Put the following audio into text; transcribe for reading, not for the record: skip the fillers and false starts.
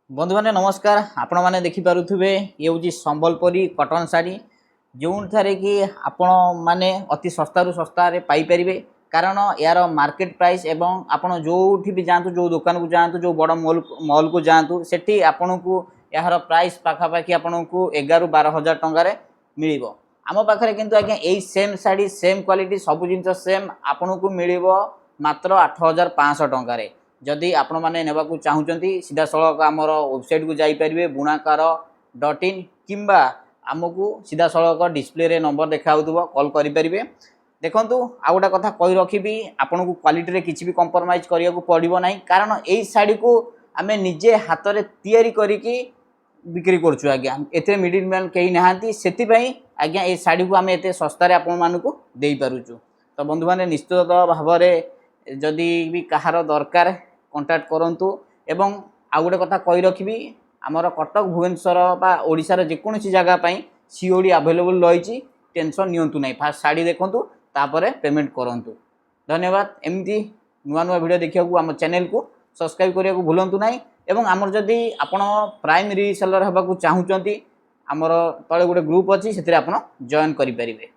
बंधु मैंने नमस्कार। आपण मैंने देखिपे ये हूँ संबलपुरी कटन शाढ़ी जो थे कि आपण मैंने अति सस्ता रु सस्ता पाइपर कारण यार मार्केट प्राइस एवं आपण जो भी जातु जो दुकान को जातु जो बड़ मॉल को जातु से आपण को यार प्राइस पाखापाखि आपण को 11-12 हजार टकर मिल आम पाखे किंतु आज्ञा यही सेम शाढ़ी सेम क्वालिटी सब जिन सेम आपण को मिल मात्र 8,500 टकर। जदि आपण मैंने नेबा चाहूँगी सीधा सड़क आमर वेबसाइट को जापरेंगे bunaକାର.in किंबा आमको सीधा सड़क डिस्प्ले रे नंबर देखा कॉल करेंगे। देखु आ गोटे कथा कही रखी आपन को क्वालिटी किसी भी कंप्रोमाइज करने को पड़ो ना कारण यही शाढ़ी को आम निजे हाथ में तैयारी करिकी बिक्री करुँ आज्ञा ए मिडिल मैन कहीं नहांती से आज्ञा ये शाढ़ी को आम एत सस्तार आपण मानक दे पारुचु। तो बंधु मैंने निश्चित भाव में जदि भी कहार दरकार कंटाक्ट करूँ एवं आ गोटे कथा कही रखी आमर कटक भुवनेश्वर बा ओडिशार जेकोसी जगह सीओडी अवेलेबल रही टेंशन नियंतु नहीं फास्ट शाढ़ी देखूँ तापर पेमेंट करूँ। धन्यवाद। एमती नुआ नुआ वीडियो देखा आम चैनल को सब्सक्राइब करने को भूलु ना एवं आमर जदि आपण प्राइम रीसेलर होगा चाहूँगी आमर तले गोटे ग्रुप अच्छी से जॉइन करेंगे।